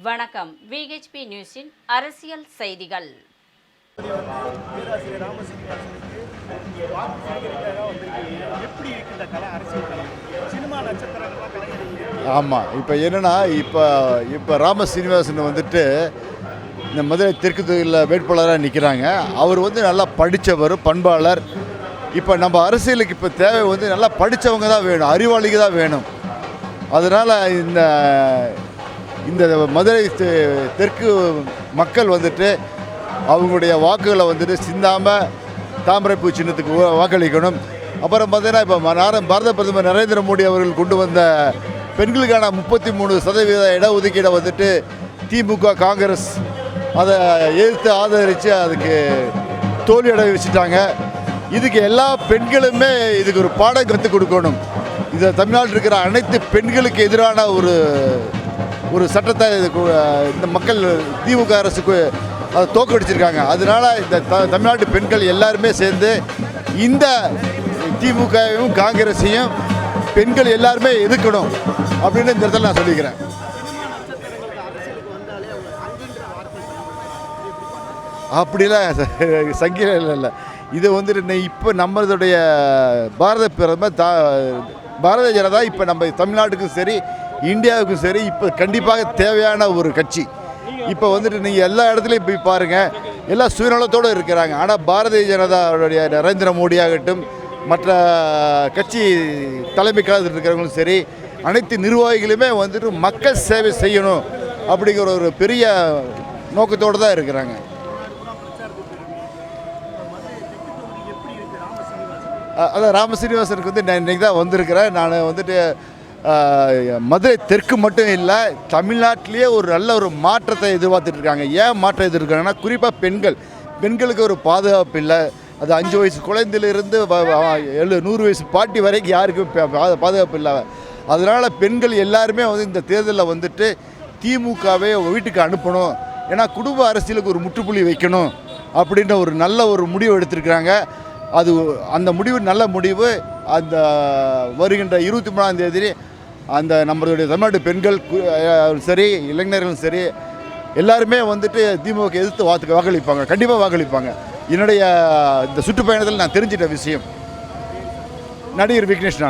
வணக்கம். விஹெச்பி நியூஸின் அரசியல் செய்திகள். பேராசிரியர் ராமசீனிவாசனுக்கு வாக்கு சேகரிக்காக வந்திருக்கீங்க. எப்படி இருக்கு இந்த கலை அரசியல் களம்? சினிமா நட்சத்திரங்கள்லாம் கலைஞர். ஆமாம், இப்போ என்னென்னா இப்போ ராமசீனிவாசன் வந்துட்டு இந்த மதுரை தெற்கு தொகுதியில் வேட்பாளராக நிற்கிறாங்க. அவர் நல்லா படித்தவர், பண்பாளர். இப்போ நம்ம அரசியலுக்கு இப்போ தேவை நல்லா படித்தவங்க தான் வேணும், அறிவாளிக தான் வேணும். அதனால் இந்த மதுரை தெற்கு மக்கள் அவங்களுடைய வாக்குகளை சிந்தாமல் தாமரைப்பூ சின்னத்துக்கு வாக்களிக்கணும். அப்புறம் பார்த்தீங்கன்னா இப்போ பாரத பிரதமர் நரேந்திர மோடி அவர்கள் கொண்டு வந்த பெண்களுக்கான 33% இடஒதுக்கீடை திமுக காங்கிரஸ் அதை எதிர்த்து ஆதரித்து அதுக்கு தோல்வியடை வச்சுட்டாங்க. இதுக்கு எல்லா பெண்களுமே இதுக்கு ஒரு பாடம் கற்றுக் கொடுக்கணும். இதை தமிழ்நாட்டில் இருக்கிற அனைத்து பெண்களுக்கு எதிரான ஒரு சட்டத்தை இந்த மக்கள் திமுக அரசுக்கு அதை தோக்கடிச்சிருக்காங்க. அதனால் இந்த தமிழ்நாட்டு பெண்கள் எல்லாருமே சேர்ந்து இந்த திமுகவும் காங்கிரஸையும் பெண்கள் எல்லாருமே எதிர்க்கணும் அப்படின்னு இந்த இடத்துல நான் சொல்லிக்கிறேன். அப்படிலாம் சங்கில இல்லை. இது இப்போ நம்மளுடைய பாரத பிரதமர் பாரதிய ஜனதா இப்போ நம்ம தமிழ்நாட்டுக்கும் சரி இந்தியாவுக்கும் சரி இப்போ கண்டிப்பாக தேவையான ஒரு கட்சி. இப்போ நீங்கள் எல்லா இடத்துலையும் போய் பாருங்கள், எல்லாம் சுயநலத்தோடு இருக்கிறாங்க. ஆனால் பாரதிய ஜனதாவுடைய நரேந்திர மோடி ஆகட்டும், மற்ற கட்சி தலைமை காலத்தில் இருக்கிறவங்களும் சரி, அனைத்து நிர்வாகிகளுமே மக்கள் சேவை செய்யணும் அப்படிங்கிற ஒரு பெரிய நோக்கத்தோடு தான் இருக்கிறாங்க. அதான் ராமசீனிவாசனுக்கு நான் இன்றைக்கி தான் வந்திருக்கிறேன். நான் மதுரை தெற்கு மட்டும் இல்லை, தமிழ்நாட்டிலேயே ஒரு நல்ல ஒரு மாற்றத்தை எதிர்பார்த்துட்ருக்காங்க. ஏன் மாற்றம் எதிர்க்காங்கன்னா, குறிப்பாக பெண்களுக்கு ஒரு பாதுகாப்பு இல்லை. அது 5 வயசு குழந்தையிலிருந்து 100 வயசு பாட்டி வரைக்கும் யாருக்கும் பாதுகாப்பு இல்லை. அதனால் பெண்கள் எல்லாருமே இந்த தேர்தலில் திமுகவே வீட்டுக்கு அனுப்பணும், ஏன்னா குடும்ப அரசியலுக்கு ஒரு முற்றுப்புள்ளி வைக்கணும் அப்படின்ற ஒரு நல்ல ஒரு முடிவு எடுத்திருக்கிறாங்க. அந்த முடிவு நல்ல முடிவு. அந்த வருகின்ற 23ஆம் தேதி அந்த நம்மளுடைய தமிழ்நாட்டு பெண்கள் சரி, இளைஞர்களும் சரி, எல்லாருமே திமுக எதிர்த்து வாக்களிப்பாங்க, கண்டிப்பாக வாக்களிப்பாங்க. என்னுடைய இந்த சுற்றுப்பயணத்தில் நான் தெரிஞ்சிட்ட விஷயம். நடிகர் விக்னேஷ்.